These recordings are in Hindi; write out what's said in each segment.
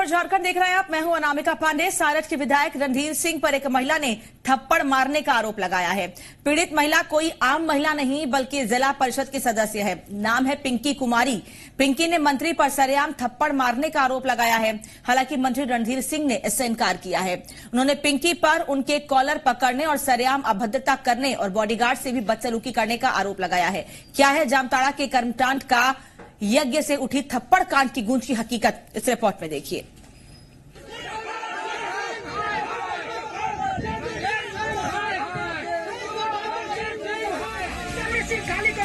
खबर झारखंड देख रहे हैं आप। मैं हूं अनामिका पांडे। सारठ के विधायक रणधीर सिंह पर एक महिला ने थप्पड़ मारने का आरोप लगाया है। पीड़ित महिला कोई आम महिला नहीं बल्कि जिला परिषद की सदस्य है। नाम है पिंकी कुमारी। पिंकी ने मंत्री पर सरेआम थप्पड़ मारने का आरोप लगाया है। हालांकि मंत्री रणधीर सिंह ने इससे इनकार किया है। उन्होंने पिंकी पर उनके कॉलर पकड़ने और सरेआम अभद्रता करने और बॉडीगार्ड से भी बदसलूकी करने का आरोप लगाया है। क्या है जामताड़ा के कर्मकांड का यज्ञ से उठी थप्पड़ कांड की गूंज की हकीकत, इस रिपोर्ट में देखिए।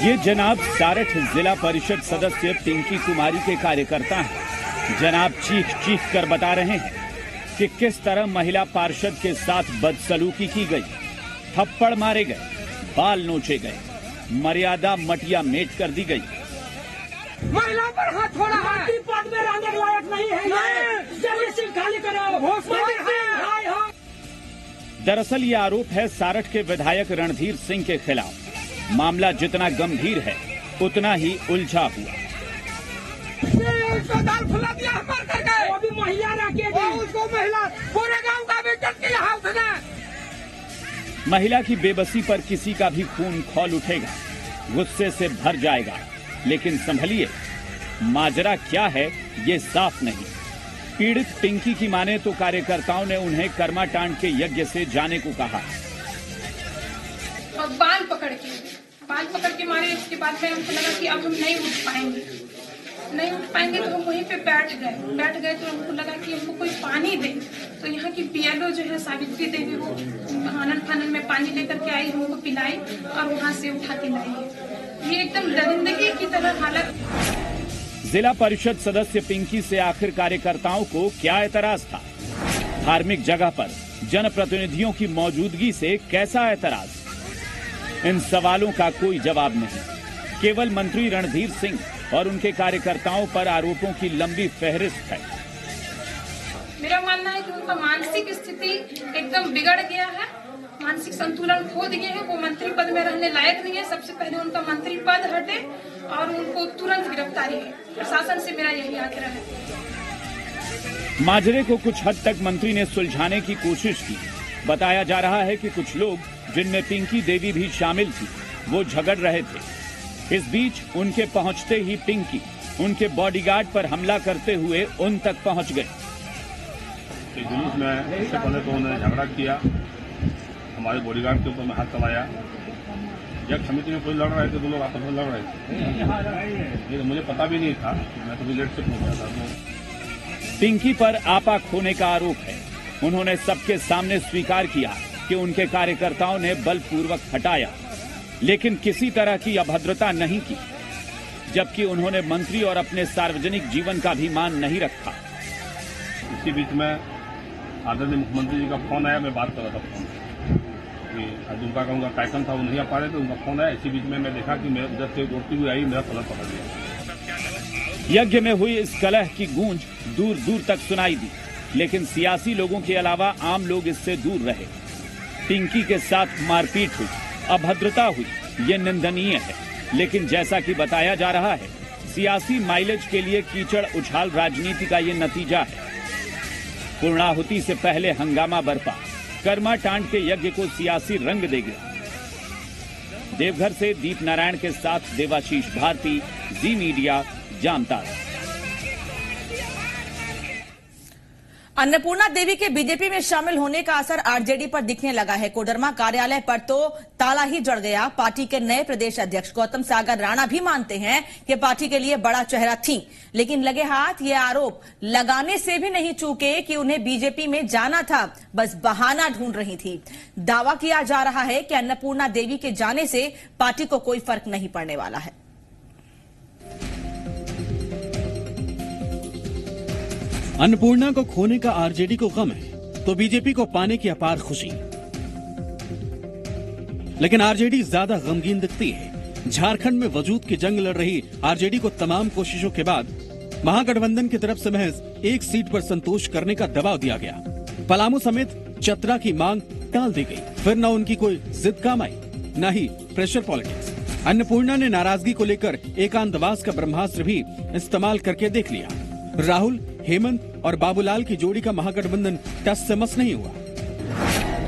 ये जनाब सारठ जिला परिषद सदस्य पिंकी कुमारी के कार्यकर्ता हैं। जनाब चीख चीख कर बता रहे हैं कि किस तरह महिला पार्षद के साथ बदसलूकी की गई, थप्पड़ मारे गए, बाल नोचे गए, मर्यादा मटिया मेट कर दी गई। महिला पर हाथ छोड़ा है, पद में रहने लायक नहीं है, जल्दी से खाली करो। दरअसल ये आरोप है सारठ के विधायक रणधीर सिंह के खिलाफ। मामला जितना गंभीर है उतना ही उलझा हुआ। उसको दाल फुला दिया, मर कर गए। वो भी महिला रखेगी, उसको महिला पूरे गांव का बेइज्जत किया है उसने। महिला की बेबसी पर किसी का भी खून खौल उठेगा, गुस्से से भर जाएगा, लेकिन संभलिए, माजरा क्या है ये साफ नहीं। पीड़ित पिंकी की माने तो कार्यकर्ताओं ने उन्हें कर्माटांड के यज्ञ से जाने को कहा। और बाल पकड़ के मारे। उसके बाद में हमको लगा कि अब हम नहीं उठ पाएंगे तो हम वहीं पे बैठ गए तो हमको लगा कि हमको कोई पानी दे। तो यहाँ की बीएलओ जो है सावित्री देवी, वो आनन फानन में पानी लेकर के आई, हमको पिलाई और वहाँ से उठा के लाई। ये एकदम दरिंदगी की तरह हालत। जिला परिषद सदस्य पिंकी से आखिर कार्यकर्ताओं को क्या एतराज था? धार्मिक जगह पर जनप्रतिनिधियों की मौजूदगी से कैसा एतराज? इन सवालों का कोई जवाब नहीं। केवल मंत्री रणधीर सिंह और उनके कार्यकर्ताओं पर आरोपों की लंबी फहरिस्त है। मेरा मानना है कि उनका मानसिक स्थिति एकदम बिगड़ गया है, मानसिक संतुलन खो दिए हैं। वो मंत्री पद में रहने लायक नहीं है। सबसे पहले उनका मंत्री पद हटे और उनको तुरंत गिरफ्तारी है। प्रशासन से मेरा यही आग्रह है। माजरे को कुछ हद तक मंत्री ने सुलझाने की कोशिश की। बताया जा रहा है कि कुछ लोग, जिनमें पिंकी देवी भी शामिल थी, वो झगड़ रहे थे। इस बीच उनके पहुंचते ही पिंकी उनके बॉडीगार्ड पर हमला करते हुए उन तक पहुंच गए। जुलूस में इससे पहले तो उन्होंने झगड़ा किया, हमारे बॉडीगार्ड के ऊपर में हाथ चलाया। जब समिति में कोई लड़ रहे थे, दो लोग आपस में लड़ रहे थे। ये मुझे पता भी नहीं था, मैं तो लेट से पहुंचा था। पिंकी पर आपा खोने का आरोप है। उन्होंने सबके सामने स्वीकार किया कि उनके कार्यकर्ताओं ने बलपूर्वक हटाया, लेकिन किसी तरह की अभद्रता नहीं की, जबकि उन्होंने मंत्री और अपने सार्वजनिक जीवन का भी मान नहीं रखा। इसी बीच में आदरणीय मुख्यमंत्री जी का फोन आया, मैं बात कर रहा था फोन कि उनका कार्यक्रम था, वो नहीं आ पा रहे थे, उनका फोन आया। इसी बीच में मैं देखा कि मैं उधर से दौड़ती हुई आई, मेरा कलर पकड़ लिया। यज्ञ में हुई इस कलह की गूंज दूर दूर तक सुनाई दी, लेकिन सियासी लोगों के अलावा आम लोग इससे दूर रहे। पिंकी के साथ मारपीट हुई, अभद्रता हुई, ये निंदनीय है, लेकिन जैसा कि बताया जा रहा है, सियासी माइलेज के लिए कीचड़ उछाल राजनीति का ये नतीजा है। पूर्णाहुति से पहले हंगामा बरपा, कर्माटांड के यज्ञ को सियासी रंग दे गया। देवघर से दीप नारायण के साथ देवाशीष भारती, जी मीडिया, जामताड़ा। अन्नपूर्णा देवी के बीजेपी में शामिल होने का असर आरजेडी पर दिखने लगा है। कोडरमा कार्यालय पर तो ताला ही जड़ गया। पार्टी के नए प्रदेश अध्यक्ष गौतम सागर राणा भी मानते हैं कि पार्टी के लिए बड़ा चेहरा थी, लेकिन लगे हाथ ये आरोप लगाने से भी नहीं चूके कि उन्हें बीजेपी में जाना था, बस बहाना ढूंढ रही थी। दावा किया जा रहा है कि अन्नपूर्णा देवी के जाने से पार्टी को कोई फर्क नहीं पड़ने वाला है। अन्नपूर्णा को खोने का आरजेडी को गम है तो बीजेपी को पाने की अपार खुशी। लेकिन आरजेडी ज्यादा गमगीन दिखती है। झारखंड में वजूद की जंग लड़ रही आरजेडी को तमाम कोशिशों के बाद महागठबंधन की तरफ से महज एक सीट पर संतोष करने का दबाव दिया गया। पलामू समेत चतरा की मांग टाल दी गई। फिर न उनकी कोई जिद काम आई, न ही प्रेशर पॉलिटिक्स। अन्नपूर्णा ने नाराजगी को लेकर एकांतवास का ब्रह्मास्त्र भी इस्तेमाल करके देख लिया। राहुल हेमंत और बाबूलाल की जोड़ी का महागठबंधन टस से मस नहीं हुआ।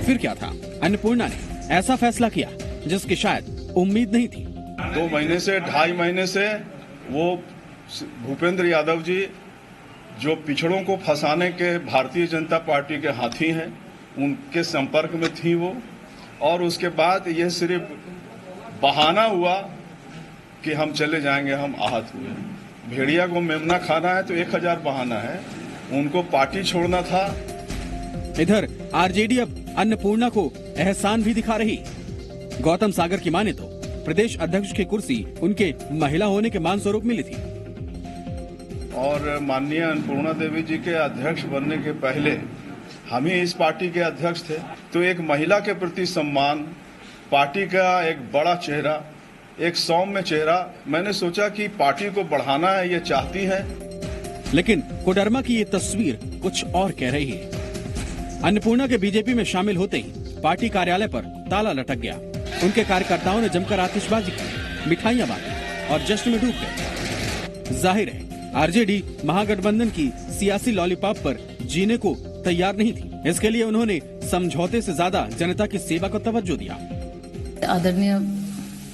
फिर क्या था? अन्नपूर्णा ने ऐसा फैसला किया जिसकी शायद उम्मीद नहीं थी। 2 महीने से 2.5 महीने से वो भूपेंद्र यादव जी जो पिछड़ों को फंसाने के भारतीय जनता पार्टी के हाथी हैं, उनके संपर्क में थी वो। और उसके बाद ये सिर्फ बहाना हुआ कि हम चले जाएंगे, हम आहत हुए। भेड़िया को मेमना खाना है तो 1000 बहाना है, उनको पार्टी छोड़ना था। इधर आरजेडी अब अन्नपूर्णा को एहसान भी दिखा रही। गौतम सागर की माने तो प्रदेश अध्यक्ष की कुर्सी उनके महिला होने के मान स्वरूप मिली थी। और माननीय अन्नपूर्णा देवी जी के अध्यक्ष बनने के पहले हम ही इस पार्टी के अध्यक्ष थे, तो एक महिला के प्रति सम्मान, पार्टी का एक बड़ा चेहरा, एक सौम्य चेहरा, मैंने सोचा कि पार्टी को बढ़ाना है, ये चाहती है। लेकिन कोडरमा की ये तस्वीर कुछ और कह रही है। अन्नपूर्णा के बीजेपी में शामिल होते ही पार्टी कार्यालय पर ताला लटक गया। उनके कार्यकर्ताओं ने जमकर आतिशबाजी की, मिठाइयां बांटी और जश्न में डूब गए। जाहिर है आरजेडी महागठबंधन की सियासी लॉलीपॉप पर जीने को तैयार नहीं थी। इसके लिए उन्होंने समझौते से ज्यादा जनता की सेवा को तवज्जो दिया। आदरणीय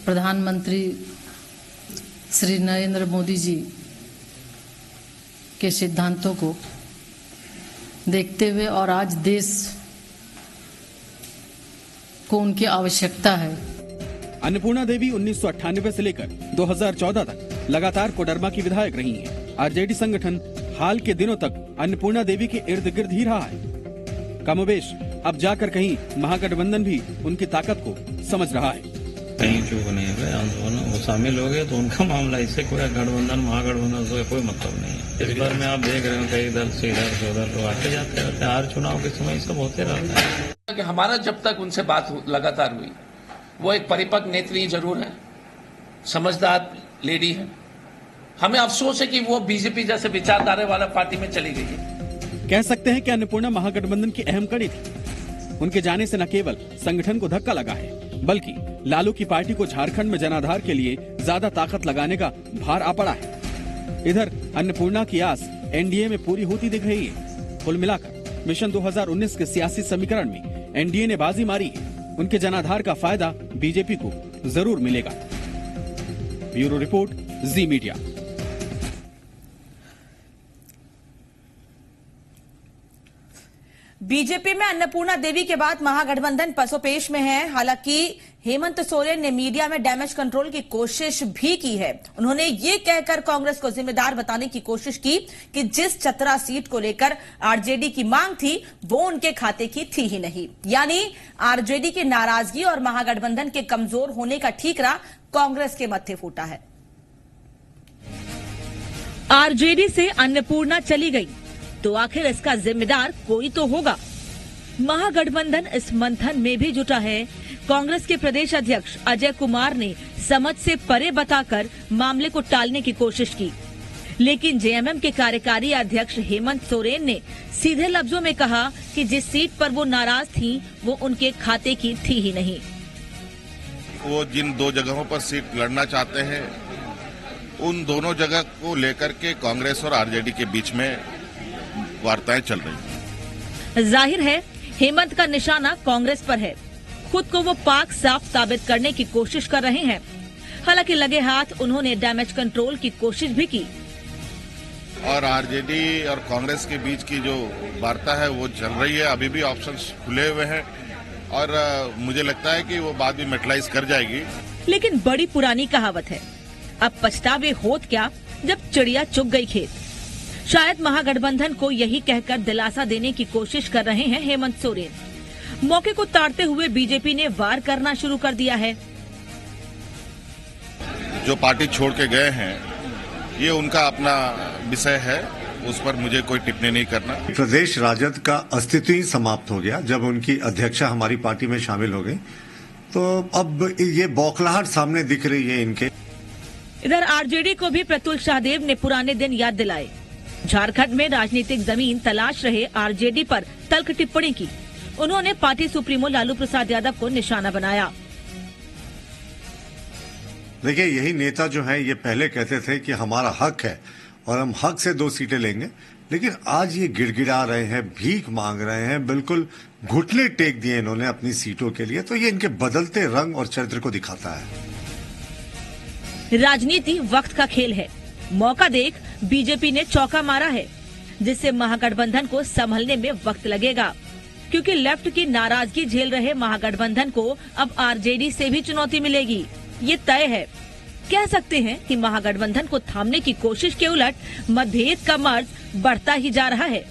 प्रधानमंत्री श्री नरेंद्र मोदी जी के सिद्धांतों को देखते हुए और आज देश को उनकी आवश्यकता है। अन्नपूर्णा देवी 1998 से लेकर 2014 तक लगातार कोडरमा की विधायक रही हैं। आरजेडी संगठन हाल के दिनों तक अन्नपूर्णा देवी के इर्द गिर्द ही रहा है। कमोबेश अब जाकर कहीं महागठबंधन भी उनकी ताकत को समझ रहा है। कहीं चूक नहीं है, आंदोलन वो शामिल हो गए तो उनका मामला, इससे कोई गठबंधन महागठबंधन से कोई मतलब नहीं है। इस बार में आप देख रहे हो कई दल से इधर से उधर लोग आते जाते रहते हैं। हर चुनाव के समय सब होते रहता है। कि हमारा जब तक उनसे बात लगातार हुई, वो एक परिपक्व नेत्री जरूर है, समझदार लेडी है। हमें अफसोस है कि वो बीजेपी जैसे विचारधारा वाला पार्टी में चली गई है। कह सकते हैं कि अन्नपूर्णा महागठबंधन की अहम कड़ी थी। उनके जाने से न केवल संगठन को धक्का लगा है, बल्कि लालू की पार्टी को झारखंड में जनाधार के लिए ज्यादा ताकत लगाने का भार आ पड़ा है। इधर अन्नपूर्णा की आस एनडीए में पूरी होती दिख रही है। कुल मिलाकर मिशन 2019 के सियासी समीकरण में एनडीए ने बाजी मारी है। उनके जनाधार का फायदा बीजेपी को जरूर मिलेगा। ब्यूरो रिपोर्ट, जी मीडिया। बीजेपी में अन्नपूर्णा देवी के बाद महागठबंधन पसोपेश में है। हालांकि हेमंत सोरेन ने मीडिया में डैमेज कंट्रोल की कोशिश भी की है। उन्होंने ये कहकर कांग्रेस को जिम्मेदार बताने की कोशिश की कि जिस चतरा सीट को लेकर आरजेडी की मांग थी वो उनके खाते की थी ही नहीं। यानी आरजेडी की नाराजगी और महागठबंधन के कमजोर होने का ठीकरा कांग्रेस के मत्थे फूटा है। आरजेडी से अन्नपूर्णा चली गई तो आखिर इसका जिम्मेदार कोई तो होगा। महागठबंधन इस मंथन में भी जुटा है। कांग्रेस के प्रदेश अध्यक्ष अजय कुमार ने समझ से परे बताकर मामले को टालने की कोशिश की, लेकिन जेएमएम के कार्यकारी अध्यक्ष हेमंत सोरेन ने सीधे लफ्जों में कहा कि जिस सीट पर वो नाराज थी वो उनके खाते की थी ही नहीं। वो जिन 2 जगहों पर सीट लड़ना चाहते हैं, उन दोनों जगह को लेकर के कांग्रेस और आरजेडी के बीच में वार्ताएं चल रही हैं। जाहिर है हेमंत का निशाना कांग्रेस पर है। खुद को वो पाक साफ साबित करने की कोशिश कर रहे हैं। हालांकि लगे हाथ उन्होंने डैमेज कंट्रोल की कोशिश भी की। और आरजेडी और कांग्रेस के बीच की जो वार्ता है वो चल रही है। अभी भी ऑप्शंस खुले हुए हैं और मुझे लगता है कि वो बाद में मेटलाइज कर जाएगी। लेकिन बड़ी पुरानी कहावत है, अब पछतावे होत क्या जब चिड़िया चुग गई खेत। शायद महागठबंधन को यही कहकर दिलासा देने की कोशिश कर रहे हैं हेमंत सोरेन। मौके को ताड़ते हुए बीजेपी ने वार करना शुरू कर दिया है। जो पार्टी छोड़ के गए हैं ये उनका अपना विषय है, उस पर मुझे कोई टिप्पणी नहीं करना। प्रदेश राजद का अस्तित्व ही समाप्त हो गया जब उनकी अध्यक्षा हमारी पार्टी में शामिल हो गई, तो अब ये बौखलाहट सामने दिख रही है इनके। इधर आरजेडी को भी प्रतुल शाहदेव ने पुराने दिन याद दिलाए। झारखंड में राजनीतिक जमीन तलाश रहे आरजेडी पर तल्ख टिप्पणी की। उन्होंने पार्टी सुप्रीमो लालू प्रसाद यादव को निशाना बनाया। देखिए, यही नेता जो हैं ये पहले कहते थे कि हमारा हक है और हम हक से 2 सीटें लेंगे, लेकिन आज ये गिड़गिड़ा रहे हैं, भीख मांग रहे हैं, बिल्कुल घुटने टेक दिए इन्होंने अपनी सीटों के लिए। तो ये इनके बदलते रंग और चरित्र को दिखाता है। राजनीति वक्त का खेल है। मौका देख बीजेपी ने चौका मारा है, जिससे महागठबंधन को संभलने में वक्त लगेगा, क्योंकि लेफ्ट की नाराजगी झेल रहे महागठबंधन को अब आरजेडी से भी चुनौती मिलेगी, ये तय है। कह सकते हैं कि महागठबंधन को थामने की कोशिश के उलट मतभेद का मर्ज बढ़ता ही जा रहा है।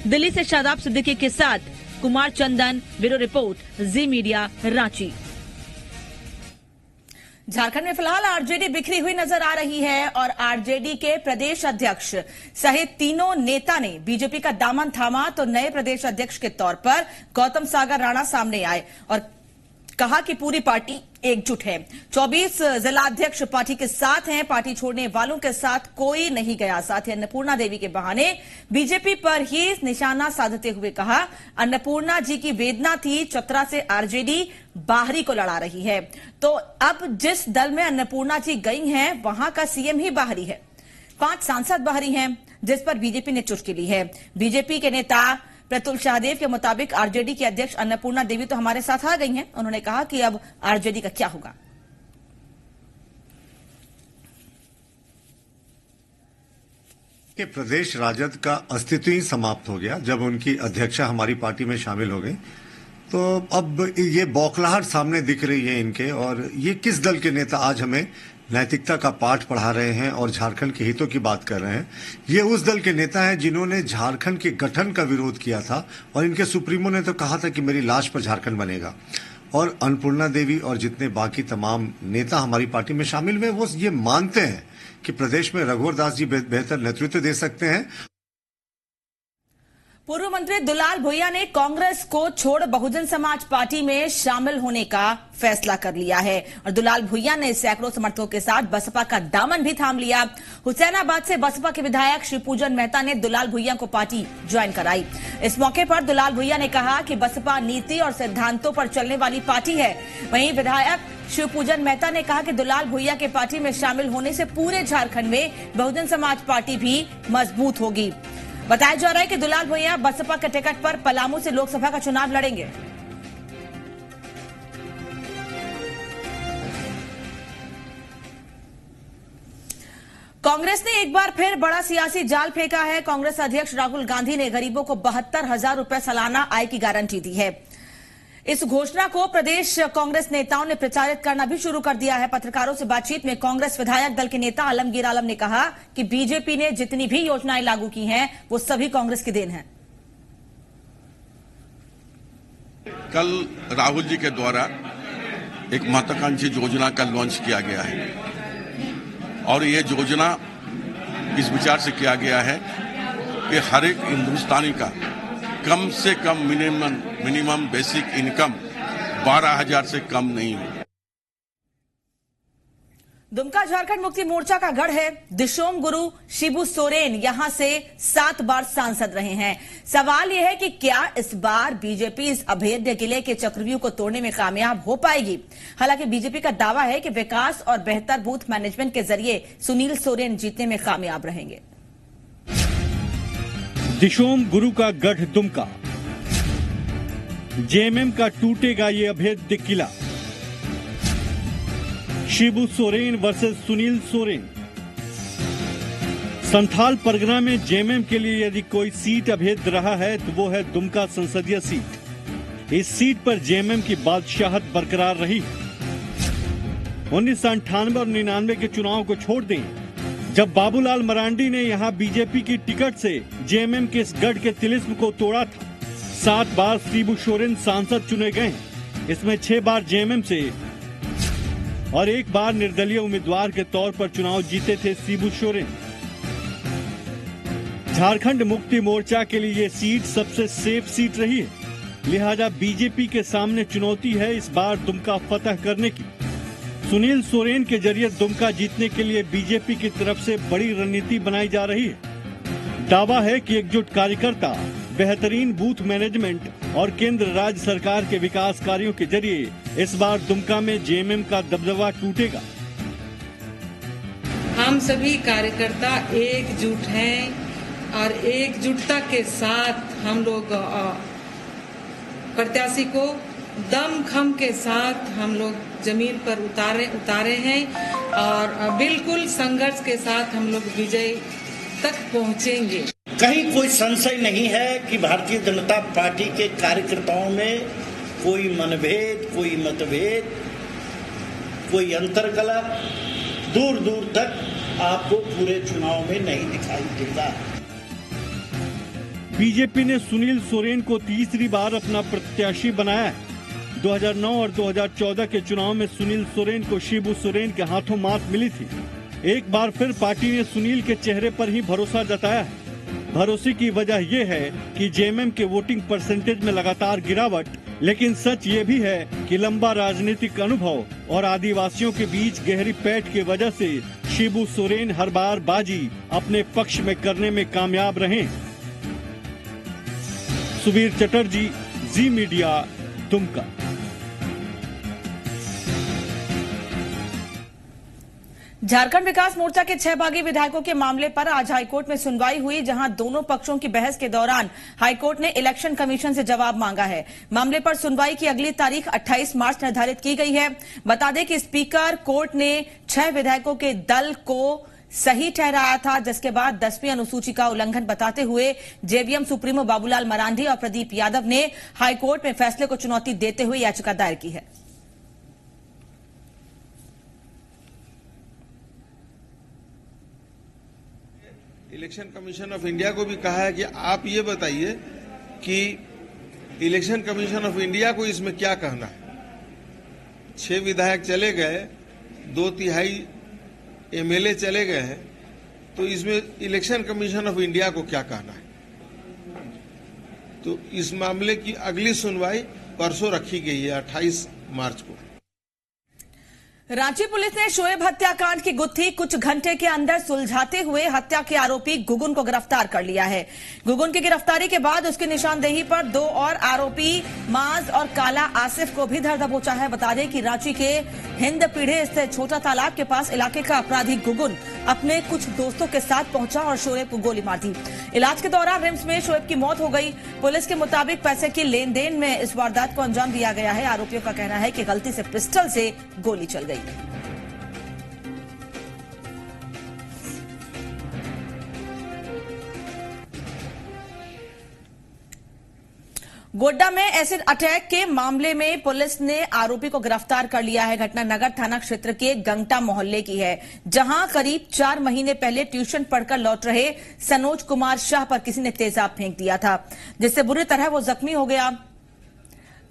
दिल्ली से शादाब सिद्दीकी के साथ कुमार चंदन, ब्यूरो रिपोर्ट, जी मीडिया, रांची। झारखंड में फिलहाल आरजेडी बिखरी हुई नजर आ रही है और आरजेडी के प्रदेश अध्यक्ष सहित तीनों नेता ने बीजेपी का दामन थामा तो नए प्रदेश अध्यक्ष के तौर पर गौतम सागर राणा सामने आए और कहा कि पूरी पार्टी एकजुट है। 24 जिलाध्यक्ष पार्टी के साथ हैं, पार्टी छोड़ने वालों के साथ कोई नहीं गया। साथ ही अन्नपूर्णा देवी के बहाने बीजेपी पर ही निशाना साधते हुए कहा, अन्नपूर्णा जी की वेदना थी, चतरा से आरजेडी बाहरी को लड़ा रही है। तो अब जिस दल में अन्नपूर्णा जी गई हैं, वहां का सीएम ही बाहरी है। 5 सांसद बाहरी हैं, जिस पर बीजेपी ने चुटकी ली है। बीजेपी के नेता प्रतुल शाहदेव के मुताबिक आरजेडी की अध्यक्ष अन्नपूर्णा देवी तो हमारे साथ आ गई हैं। उन्होंने कहा कि अब आरजेडी का क्या होगा। कि प्रदेश राजद का अस्तित्व ही समाप्त हो गया जब उनकी अध्यक्षा हमारी पार्टी में शामिल हो गई। तो अब ये बौखलाहट सामने दिख रही है इनके, और ये किस दल के नेता आज हमें नैतिकता का पाठ पढ़ा रहे हैं और झारखंड के हितों की बात कर रहे हैं। ये उस दल के नेता हैं जिन्होंने झारखंड के गठन का विरोध किया था, और इनके सुप्रीमो ने तो कहा था कि मेरी लाश पर झारखंड बनेगा। और अन्नपूर्णा देवी और जितने बाकी तमाम नेता हमारी पार्टी में शामिल हुए, वो ये मानते हैं कि प्रदेश में रघुवर दास जी बेहतर नेतृत्व दे सकते हैं। पूर्व मंत्री दुलाल भुइया ने कांग्रेस को छोड़ बहुजन समाज पार्टी में शामिल होने का फैसला कर लिया है और दुलाल भुइया ने सैकड़ों समर्थकों के साथ बसपा का दामन भी थाम लिया। हुसैनाबाद से बसपा के विधायक शिवपूजन मेहता ने दुलाल भुइया को पार्टी ज्वाइन कराई। इस मौके पर दुलाल भुइया ने कहा कि बसपा नीति और सिद्धांतों पर चलने वाली पार्टी है। वहीं विधायक शिवपूजन मेहता ने कहा कि दुलाल भुइया के पार्टी में शामिल होने से पूरे झारखंड में बहुजन समाज पार्टी भी मजबूत होगी। बताया जा रहा है कि दुलाल भुइया बसपा के टिकट पर पलामू से लोकसभा का चुनाव लड़ेंगे। कांग्रेस ने एक बार फिर बड़ा सियासी जाल फेंका है। कांग्रेस अध्यक्ष राहुल गांधी ने गरीबों को 72,000 रुपए सालाना आय की गारंटी दी है। इस घोषणा को प्रदेश कांग्रेस नेताओं ने प्रचारित करना भी शुरू कर दिया है। पत्रकारों से बातचीत में कांग्रेस विधायक दल के नेता आलमगीर आलम ने कहा कि बीजेपी ने जितनी भी योजनाएं लागू की हैं, वो सभी कांग्रेस की देन है। कल राहुल जी के द्वारा एक महत्वाकांक्षी योजना का लॉन्च किया गया है और ये योजना इस विचार से किया गया है कि हर एक हिंदुस्तानी का कम से कम मिनिमम बेसिक इनकम 12,000 से कम नहीं है। दुमका झारखंड मुक्ति मोर्चा का गढ़ है। दिशोम गुरु शिबू सोरेन यहां से 7 बार सांसद रहे हैं। सवाल यह है कि क्या इस बार बीजेपी इस अभेद्य किले के चक्रव्यूह को तोड़ने में कामयाब हो पाएगी। हालांकि बीजेपी का दावा है कि विकास और बेहतर बूथ मैनेजमेंट के जरिए सुनील सोरेन जीतने में कामयाब रहेंगे। दिशोम गुरु का गढ़ दुमका, जेएमएम का टूटेगा ये अभेद्य किला। शिबू सोरेन वर्सेस सुनील सोरेन। संथाल परगना में जेएमएम के लिए यदि कोई सीट अभेद्य रहा है तो वो है दुमका संसदीय सीट। इस सीट पर जेएमएम की बादशाहत बरकरार रही। 1998 और 99 के चुनाव को छोड़ दें, जब बाबूलाल मरांडी ने यहां बीजेपी की टिकट से जेएमएम के इस गढ़ के तिलिस्म को तोड़ा था। 7 बार शिबू सोरेन सांसद चुने गए। इसमें 6 बार जेएमएम से और 1 बार निर्दलीय उम्मीदवार के तौर पर चुनाव जीते थे शिबू सोरेन। झारखंड मुक्ति मोर्चा के लिए ये सीट सबसे सेफ सीट रही है, लिहाजा बीजेपी के सामने चुनौती है इस बार दुमका फतह करने की। सुनील सोरेन के जरिए दुमका जीतने के लिए बीजेपी की तरफ से बड़ी रणनीति बनाई जा रही है। दावा है कि एकजुट कार्यकर्ता, बेहतरीन बूथ मैनेजमेंट और केंद्र राज्य सरकार के विकास कार्यों के जरिए इस बार दुमका में जेएमएम का दबदबा टूटेगा। हम सभी कार्यकर्ता एकजुट हैं और एकजुटता के साथ हम लोग प्रत्याशी को दमखम के साथ हम लोग जमीन पर उतारे हैं और बिल्कुल संघर्ष के साथ हम लोग विजय तक पहुंचेंगे। कहीं कोई संशय नहीं है कि भारतीय जनता पार्टी के कार्यकर्ताओं में कोई मनभेद, कोई मतभेद, कोई अंतर्कलह दूर दूर तक आपको पूरे चुनाव में नहीं दिखाई देगा। बीजेपी ने सुनील सोरेन को तीसरी बार अपना प्रत्याशी बनाया है। 2009 और 2014 के चुनाव में सुनील सोरेन को शिबू सोरेन के हाथों मात मिली थी। एक बार फिर पार्टी ने सुनील के चेहरे पर ही भरोसा जताया है। भरोसे की वजह यह है कि जेएमएम के वोटिंग परसेंटेज में लगातार गिरावट, लेकिन सच ये भी है कि लंबा राजनीतिक अनुभव और आदिवासियों के बीच गहरी पैठ की वजह से शिबू सोरेन हर बार बाजी अपने पक्ष में करने में कामयाब रहे। सुबीर चटर्जी, जी मीडिया, दुमका। झारखंड विकास मोर्चा के 6 बागी विधायकों के मामले पर आज हाईकोर्ट में सुनवाई हुई, जहां दोनों पक्षों की बहस के दौरान हाईकोर्ट ने इलेक्शन कमीशन से जवाब मांगा है। मामले पर सुनवाई की अगली तारीख 28 मार्च निर्धारित की गई है। बता दें कि स्पीकर कोर्ट ने 6 विधायकों के दल को सही ठहराया था, जिसके बाद 10वीं अनुसूची का उल्लंघन बताते हुए जेवीएम सुप्रीमो बाबूलाल मरांडी और प्रदीप यादव ने हाईकोर्ट में फैसले को चुनौती देते हुए याचिका दायर की है। इलेक्शन कमीशन ऑफ इंडिया को भी कहा है कि आप ये बताइए कि इलेक्शन कमीशन ऑफ इंडिया को इसमें क्या कहना है। 6 विधायक चले गए, 2/3 एमएलए चले गए हैं, तो इसमें इलेक्शन कमीशन ऑफ इंडिया को क्या कहना है। तो इस मामले की अगली सुनवाई परसों रखी गई है 28 मार्च को। रांची पुलिस ने शोएब हत्याकांड की गुत्थी कुछ घंटे के अंदर सुलझाते हुए हत्या के आरोपी गुगुन को गिरफ्तार कर लिया है। गुगुन की गिरफ्तारी के बाद उसकी निशानदेही पर 2 और आरोपी माज और काला आसिफ को भी धर दबोचा है। बता दें कि रांची के हिंद पीढ़े स्थित छोटा तालाब के पास इलाके का अपराधी गुगुन अपने कुछ दोस्तों के साथ पहुंचा और शोएब को गोली मार दी। इलाज के दौरान रिम्स में शोएब की मौत हो गई। पुलिस के मुताबिक पैसे की लेन देन में इस वारदात को अंजाम दिया गया है। आरोपियों का कहना है कि गलती से पिस्टल से गोली चल गई। गोड्डा में एसिड अटैक के मामले में पुलिस ने आरोपी को गिरफ्तार कर लिया है। घटना नगर थाना क्षेत्र के गंगटा मोहल्ले की है, जहां करीब 4 महीने पहले ट्यूशन पढ़कर लौट रहे सनोज कुमार शाह पर किसी ने तेजाब फेंक दिया था, जिससे बुरी तरह वो जख्मी हो गया।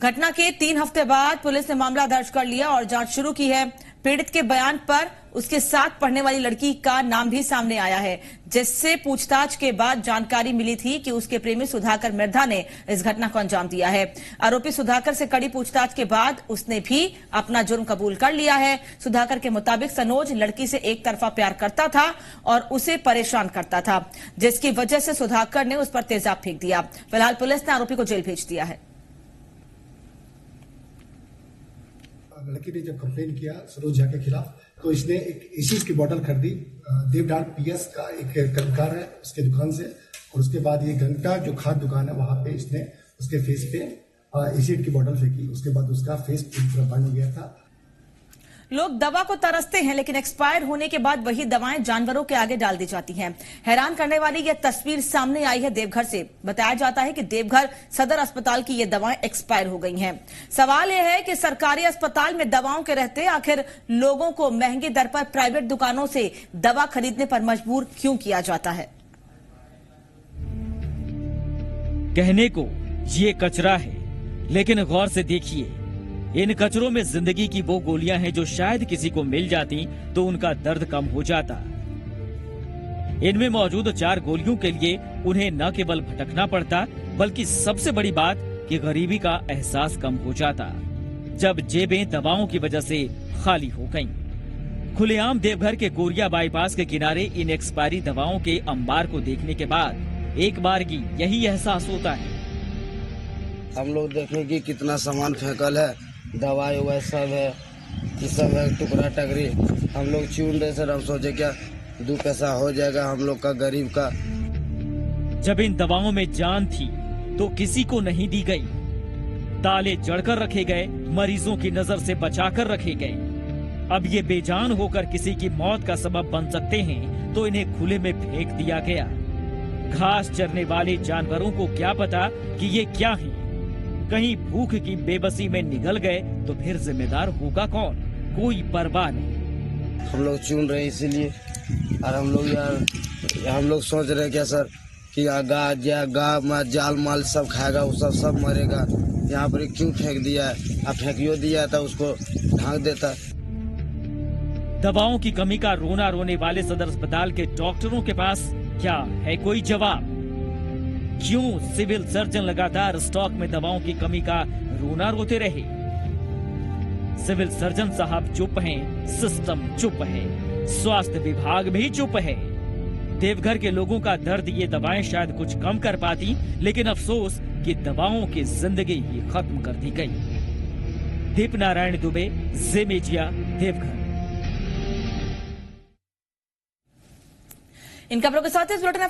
घटना के 3 हफ्ते बाद पुलिस ने मामला दर्ज कर लिया और जांच शुरू की है। पीड़ित के बयान पर उसके साथ पढ़ने वाली लड़की का नाम भी सामने आया है, जिससे पूछताछ के बाद जानकारी मिली थी कि उसके प्रेमी सुधाकर मिर्धा ने इस घटना को अंजाम दिया है। आरोपी सुधाकर से कड़ी पूछताछ के बाद उसने भी अपना जुर्म कबूल कर लिया है। सुधाकर के मुताबिक सनोज लड़की से एक तरफा प्यार करता था और उसे परेशान करता था, जिसकी वजह से सुधाकर ने उस पर तेजाब फेंक दिया। फिलहाल पुलिस ने आरोपी को जेल भेज दिया है। लड़की ने जब कंप्लेन किया सरोज झा के खिलाफ, तो इसने एक एसिड की बोतल खरीदी देवडार पीएस का एक कर्मकार है उसके दुकान से, और उसके बाद ये गंगटा जो खाद दुकान है वहां पे इसने उसके फेस पे एसिड की बोतल फेंकी। उसके बाद उसका फेस पूरी तरह बंद हो गया था। लोग दवा को तरसते हैं, लेकिन एक्सपायर होने के बाद वही दवाएं जानवरों के आगे डाल दी जाती हैं। हैरान करने वाली यह तस्वीर सामने आई है देवघर से। बताया जाता है कि देवघर सदर अस्पताल की ये दवाएं एक्सपायर हो गई हैं। सवाल यह है कि सरकारी अस्पताल में दवाओं के रहते आखिर लोगों को महंगी दर पर प्राइवेट दुकानों से दवा खरीदने पर मजबूर क्यों किया जाता है। कहने को ये कचरा है, लेकिन गौर से देखिए, इन कचरों में जिंदगी की वो गोलियां हैं जो शायद किसी को मिल जाती तो उनका दर्द कम हो जाता। इनमें मौजूद 4 गोलियों के लिए उन्हें न केवल भटकना पड़ता, बल्कि सबसे बड़ी बात कि गरीबी का एहसास कम हो जाता, जब जेबें दवाओं की वजह से खाली हो गईं। खुलेआम देवघर के गोरिया बाईपास के किनारे इन एक्सपायरी दवाओं के अंबार को देखने के बाद एक बारगी यही एहसास होता है। हम लोग देखें कि कितना सामान फेंकल है, दवाई ववाई सब है, ये सब है टुकड़ा टकरी। हम लोग चुन रहे सर, हम सोचे क्या 2 पैसा हो जाएगा हम लोग का गरीब का। जब इन दवाओं में जान थी तो किसी को नहीं दी गई। ताले जड़कर रखे गए, मरीजों की नजर से बचाकर रखे गए। अब ये बेजान होकर किसी की मौत का सबब बन सकते हैं तो इन्हें खुले में फेंक दिया गया। घास चरने वाले जानवरों को क्या पता कि ये क्या हैं? कहीं भूख की बेबसी में निगल गए तो फिर जिम्मेदार होगा कौन? कोई परवाह नहीं। हम लोग चुन रहे हैं इसीलिए, और हम लोग सोच रहे हैं क्या सर कि गाय जाल माल सब खाएगा, वो सब मरेगा। यहाँ पर क्यों फेंक दिया है? अब फेंकियो दिया था, उसको ढांक देता। दवाओं की कमी का रोना रोने वाले सदर अस्पताल के डॉक्टरों के पास क्या है कोई जवाब? क्यों सिविल सर्जन लगातार स्टॉक में दवाओं की कमी का रोना रोते रहे? सिविल सर्जन साहब चुप हैं, सिस्टम चुप है, स्वास्थ्य विभाग भी चुप है। देवघर के लोगों का दर्द ये दवाएं शायद कुछ कम कर पाती, लेकिन अफसोस कि दवाओं की जिंदगी ही खत्म कर दी गई। दीप नारायण दुबे, ज़े मीडिया, देवघर। इन खबरों के साथ इस बुलेटिन में